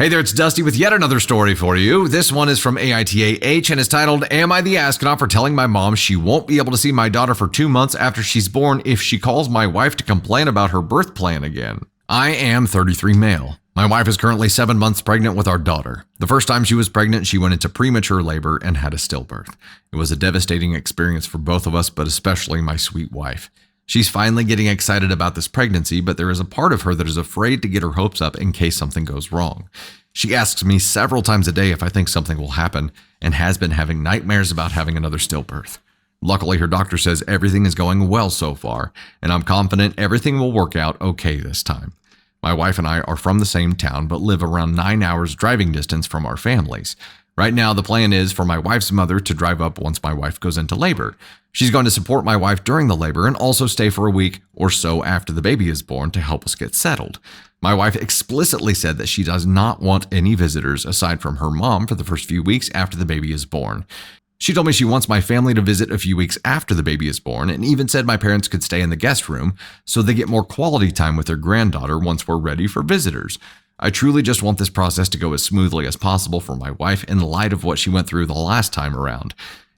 Hey there, it's Dusty with yet another story for you. This one is from AITAH and is titled, Am I the Astronaut for Telling My Mom She Won't Be Able to See My Daughter for 2 months after she's born if she calls my wife to complain about her birth plan again? I am 33 male. My wife is currently 7 months pregnant with our daughter. The first time she was pregnant, she went into premature labor and had a stillbirth. It was a devastating experience for both of us, but especially my sweet wife. She's finally getting excited about this pregnancy, but there is a part of her that is afraid to get her hopes up in case something goes wrong. She asks me several times a day if I think something will happen and has been having nightmares about having another stillbirth. Luckily, her doctor says everything is going well so far, and I'm confident everything will work out okay this time. My wife and I are from the same town, but live around 9 hours driving distance from our families. Right now, the plan is for my wife's mother to drive up once my wife goes into labor. She's going to support my wife during the labor and also stay for a week or so after the baby is born to help us get settled. My wife explicitly said that she does not want any visitors aside from her mom for the first few weeks after the baby is born. She told me she wants my family to visit a few weeks after the baby is born and even said my parents could stay in the guest room so they get more quality time with their granddaughter once we're ready for visitors. I truly just want this process to go as smoothly as possible for my wife in light of what she went through the last time around.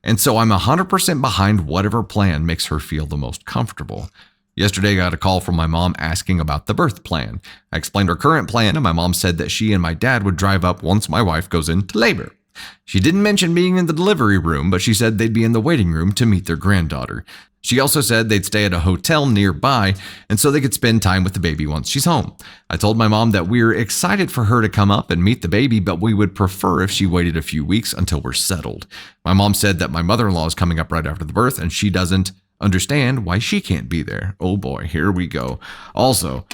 And so I'm 100% behind whatever plan makes her feel the most comfortable. Yesterday, I got a call from my mom asking about the birth plan. I explained her current plan, and my mom said that she and my dad would drive up once my wife goes into labor. She didn't mention being in the delivery room, but she said they'd be in the waiting room to meet their granddaughter. She also said they'd stay at a hotel nearby, and so they could spend time with the baby once she's home. I told my mom that we're excited for her to come up and meet the baby, but we would prefer if she waited a few weeks until we're settled. My mom said that my mother-in-law is coming up right after the birth, and she doesn't understand why she can't be there. Oh boy, here we go. Also,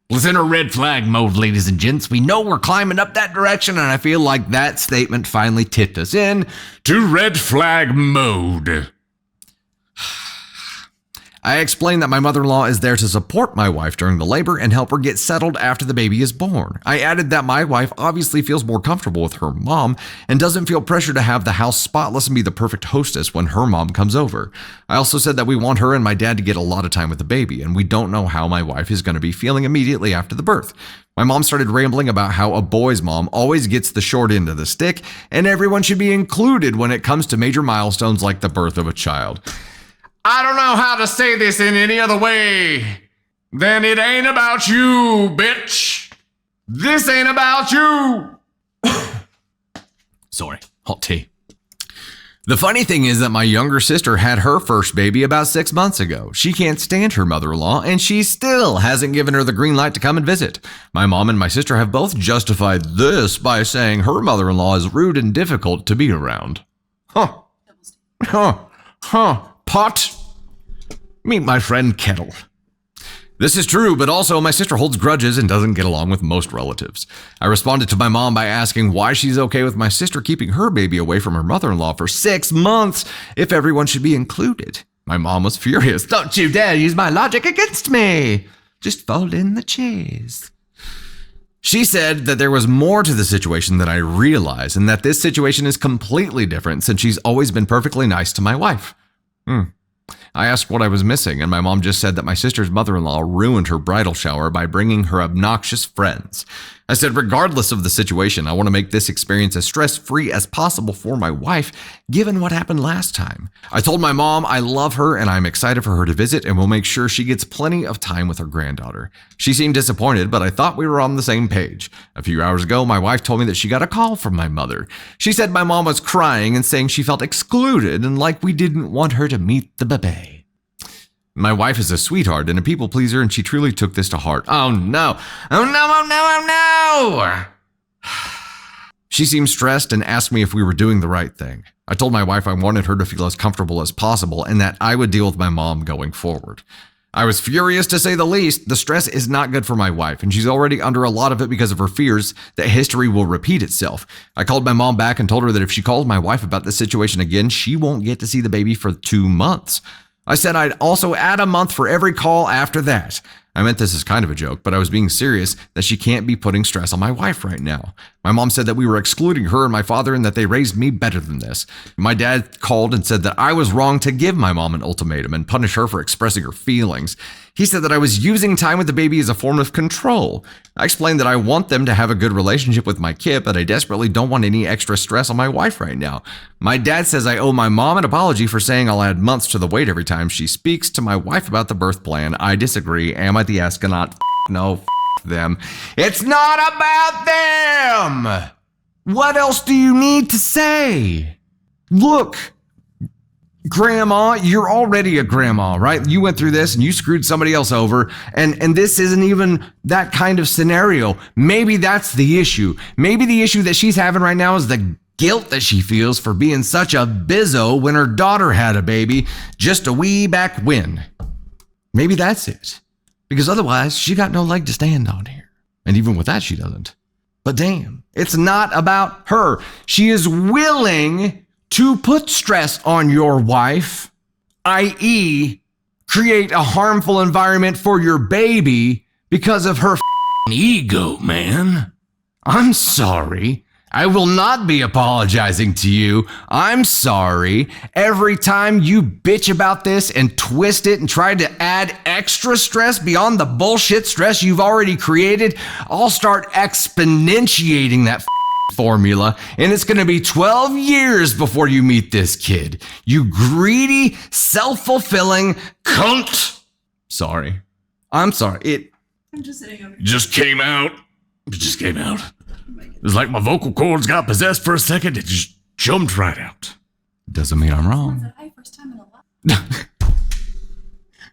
let's enter red flag mode, ladies and gents. We know we're climbing up that direction, and I feel like that statement finally tipped us in to red flag mode. I explained that my mother-in-law is there to support my wife during the labor and help her get settled after the baby is born. I added that my wife obviously feels more comfortable with her mom and doesn't feel pressure to have the house spotless and be the perfect hostess when her mom comes over. I also said that we want her and my dad to get a lot of time with the baby, and we don't know how my wife is going to be feeling immediately after the birth. My mom started rambling about how a boy's mom always gets the short end of the stick and everyone should be included when it comes to major milestones like the birth of a child. I don't know how to say this in any other way than it ain't about you, bitch. This ain't about you. Sorry, hot tea. The funny thing is that my younger sister had her first baby about 6 months ago. She can't stand her mother-in-law, and she still hasn't given her the green light to come and visit. My mom and my sister have both justified this by saying her mother-in-law is rude and difficult to be around. Pot. Meet my friend Kettle. This is true, but also my sister holds grudges and doesn't get along with most relatives. I responded to my mom by asking why she's okay with my sister keeping her baby away from her mother-in-law for 6 months if everyone should be included. My mom was furious. Don't you dare use my logic against me. Just fold in the cheese. She said that there was more to the situation than I realized and that this situation is completely different since she's always been perfectly nice to my wife. I asked what I was missing, and my mom just said that my sister's mother-in-law ruined her bridal shower by bringing her obnoxious friends. I said, regardless of the situation, I want to make this experience as stress-free as possible for my wife, given what happened last time. I told my mom I love her and I'm excited for her to visit and will make sure she gets plenty of time with her granddaughter. She seemed disappointed, but I thought we were on the same page. A few hours ago, my wife told me that she got a call from my mother. She said my mom was crying and saying she felt excluded and like we didn't want her to meet the baby. My wife is a sweetheart and a people pleaser, and she truly took this to heart. Oh no. Oh no, oh no, oh no. She seemed stressed and asked me if we were doing the right thing. I told my wife I wanted her to feel as comfortable as possible and that I would deal with my mom going forward. I was furious to say the least. The stress is not good for my wife, and she's already under a lot of it because of her fears that history will repeat itself. I called my mom back and told her that if she calls my wife about this situation again, she won't get to see the baby for 2 months. I said I'd also add a month for every call after that. I meant this as kind of a joke, but I was being serious that she can't be putting stress on my wife right now. My mom said that we were excluding her and my father and that they raised me better than this. My dad called and said that I was wrong to give my mom an ultimatum and punish her for expressing her feelings. He said that I was using time with the baby as a form of control. I explained that I want them to have a good relationship with my kid, but I desperately don't want any extra stress on my wife right now. My dad says I owe my mom an apology for saying I'll add months to the wait every time she speaks to my wife about the birth plan. I disagree. Am I the astronaut? No, them. It's not about them. What else do you need to say? Look, Grandma, you're already a grandma, right? You went through this and you screwed somebody else over, and this isn't even that kind of scenario. Maybe that's the issue. Maybe the issue that she's having right now is the guilt that she feels for being such a bizzo when her daughter had a baby just a wee back when. Maybe that's it. Because otherwise, she got no leg to stand on here. And even with that, she doesn't. But damn, it's not about her. She is willing to put stress on your wife, i.e., create a harmful environment for your baby because of her ego, man. I'm sorry. I will not be apologizing to you. I'm sorry. Every time you bitch about this and twist it and try to add extra stress beyond the bullshit stress you've already created, I'll start exponentiating that formula, and it's going to be 12 years before you meet this kid. You greedy, self-fulfilling cunt. Sorry. I'm sorry. I'm just sitting over here. Just came out. It just came out. It was like my vocal cords got possessed for a second. It just jumped right out. Doesn't mean I'm wrong. Hey, first time in a life.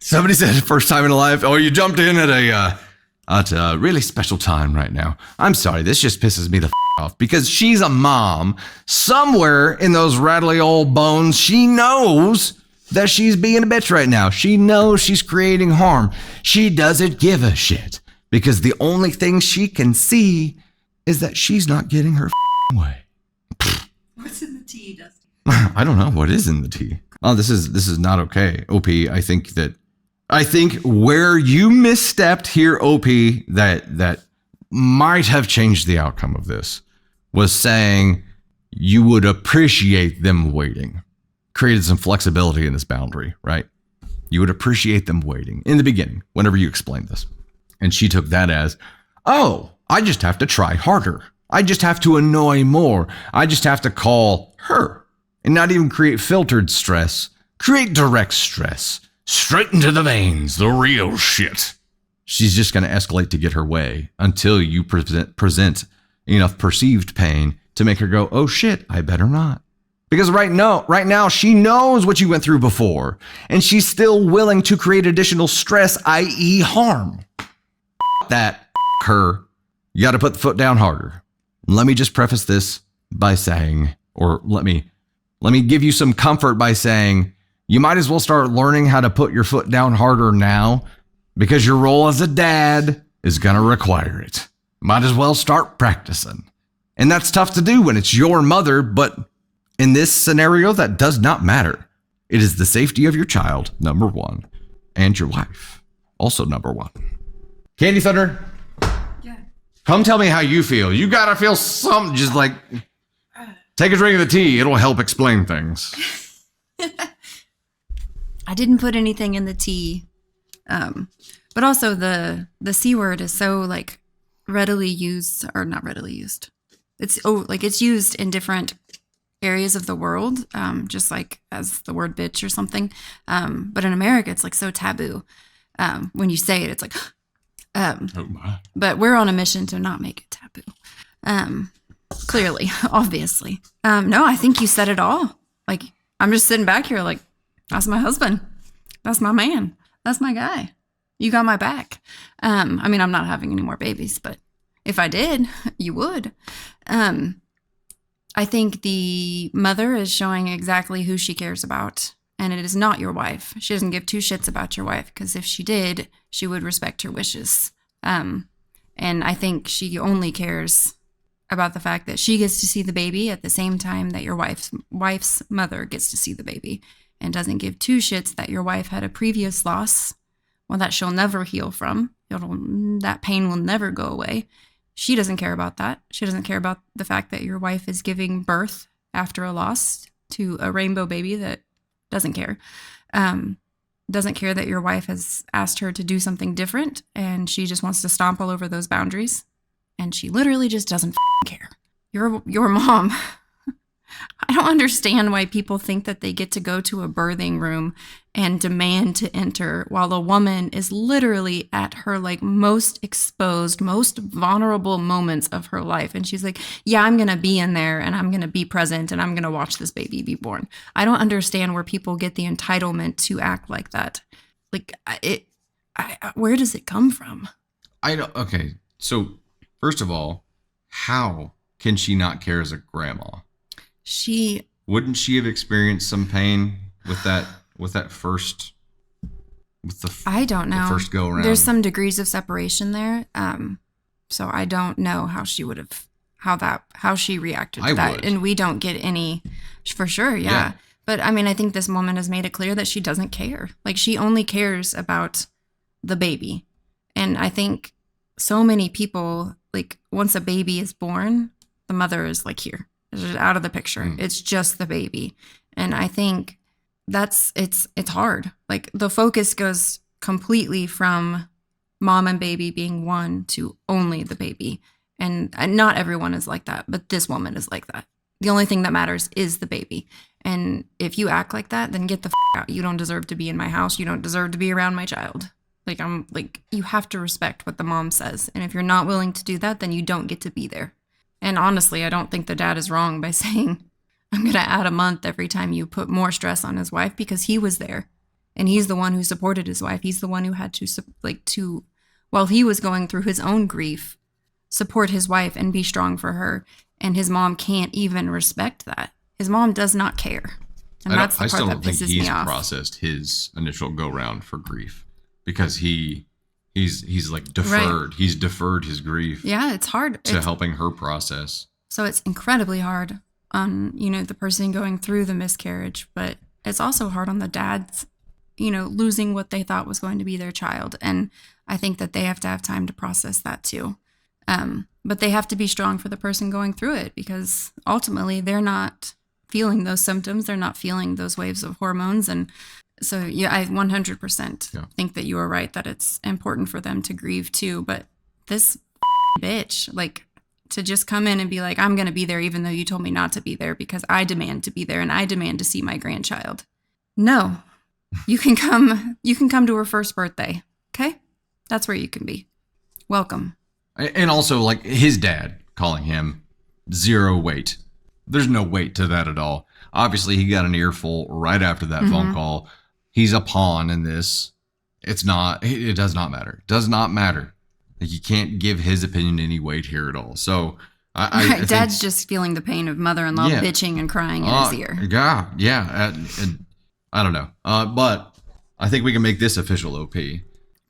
Somebody said first time in a life. Oh, you jumped in at a really special time right now. I'm sorry. This just pisses me the off because she's a mom. Somewhere in those rattly old bones, she knows that she's being a bitch right now. She knows she's creating harm. She doesn't give a shit because the only thing she can see is that she's not getting her way. What's in the tea, Dusty? I don't know what is in the tea. Oh, this is not okay. OP, I think where you misstepped here, OP, that might have changed the outcome of this was saying you would appreciate them waiting. Created some flexibility in this boundary, right? You would appreciate them waiting in the beginning, whenever you explained this. And she took that as, oh, I just have to try harder. I just have to annoy more. I just have to call her and not even create filtered stress. Create direct stress. Straight into the veins, the real shit. She's just going to escalate to get her way until you present enough perceived pain to make her go, oh shit, I better not. Because right now, she knows what you went through before, and she's still willing to create additional stress, i.e. harm. That, her. You got to put the foot down harder. Let me just preface this by saying, or let me give you some comfort by saying, you might as well start learning how to put your foot down harder now, because your role as a dad is going to require it. Might as well start practicing. And that's tough to do when it's your mother, but in this scenario, that does not matter. It is the safety of your child, number one, and your wife, also number one. Candy Thunder? Yeah. Come tell me how you feel. You got to feel something, just like, take a drink of the tea. It'll help explain things. I didn't put anything in the tea. But also the C word is so like readily used, or not readily used. It's used in different areas of the world, just like as the word bitch or something. But in America, it's like so taboo. When you say it, it's like, Oh my. but we're on a mission to not make it taboo. Clearly, obviously. No, I think you said it all. Like, I'm just sitting back here like, that's my husband. That's my man. That's my guy. You got my back. I mean, I'm not having any more babies, but if I did, you would. I think the mother is showing exactly who she cares about, and it is not your wife. She doesn't give two shits about your wife, because if she did, she would respect your wishes. And I think she only cares about the fact that she gets to see the baby at the same time that your wife's mother gets to see the baby, and doesn't give two shits that your wife had a previous loss, well, that she'll never heal from. That pain will never go away. She doesn't care about that. She doesn't care about the fact that your wife is giving birth after a loss to a rainbow baby that doesn't care. doesn't care that your wife has asked her to do something different, and she just wants to stomp all over those boundaries. And she literally just doesn't care. Your mom. I don't understand why people think that they get to go to a birthing room and demand to enter while a woman is literally at her like most exposed, most vulnerable moments of her life. And she's like, yeah, I'm going to be in there and I'm going to be present and I'm going to watch this baby be born. I don't understand where people get the entitlement to act like that. Like where does it come from? Okay. So first of all, how can she not care as a grandma? Wouldn't she have experienced some pain with that first, I don't know. the first go around? There's some degrees of separation there. So I don't know how she would have, how she reacted to that. And we don't get any, for sure. Yeah. But I mean, I think this woman has made it clear that she doesn't care. Like, she only cares about the baby. And I think so many people, like, once a baby is born, the mother is like, here. It's just out of the picture. It's just the baby. And I think it's hard. Like, the focus goes completely from mom and baby being one to only the baby. And not everyone is like that, but this woman is like that. The only thing that matters is the baby. And if you act like that, then get the out. You don't deserve to be in my house. You don't deserve to be around my child. You have to respect what the mom says. And if you're not willing to do that, then you don't get to be there. And honestly, I don't think the dad is wrong by saying, I'm going to add a month every time you put more stress on his wife, because he was there. And he's the one who supported his wife. He's the one who had to, while he was going through his own grief, support his wife and be strong for her. And his mom can't even respect that. His mom does not care. And that's the part that pisses me off. I still don't think he's processed his initial go round for grief, because he's like deferred. Right. He's deferred his grief. Yeah, it's hard. To helping her process. So it's incredibly hard on, the person going through the miscarriage, but it's also hard on the dads, losing what they thought was going to be their child. And I think that they have to have time to process that too. But they have to be strong for the person going through it, because ultimately they're not feeling those symptoms. They're not feeling those waves of hormones. And so, yeah, I 100% think that you are right, that it's important for them to grieve too. But this bitch, like, to just come in and be like, I'm going to be there even though you told me not to be there because I demand to be there and I demand to see my grandchild. No, you can come to her first birthday. Okay. That's where you can be. Welcome. And also, like, his dad calling him zero weight. There's no weight to that at all. Obviously, he got an earful right after that phone call. He's a pawn in this. It does not matter. It does not matter. Like, you can't give his opinion any weight here at all. So, I Dad's just feeling the pain of mother-in-law bitching and crying in his ear. Yeah. And I don't know. But I think we can make this official, OP.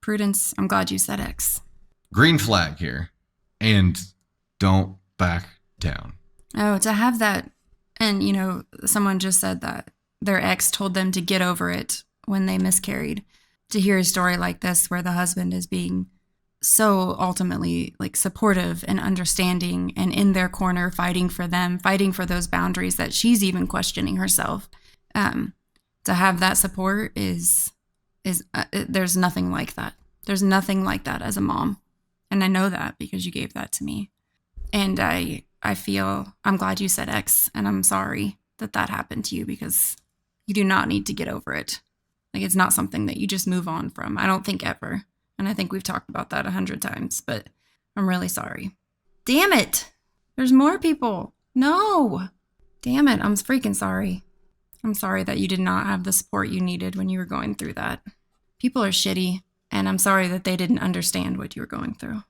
Prudence, I'm glad you said X. Green flag here. And don't back down. Oh, to have that. And, someone just said that their ex told them to get over it when they miscarried. To hear a story like this where the husband is being so ultimately, like, supportive and understanding and in their corner, fighting for them, fighting for those boundaries that she's even questioning herself. To have that support is there's nothing like that. There's nothing like that as a mom. And I know that because you gave that to me. And I feel, I'm glad you said X, and I'm sorry that happened to you, because you do not need to get over it. Like, it's not something that you just move on from. I don't think ever. And I think we've talked about that 100 times, but I'm really sorry. Damn it. There's more people. No. Damn it. I'm freaking sorry. I'm sorry that you did not have the support you needed when you were going through that. People are shitty, and I'm sorry that they didn't understand what you were going through.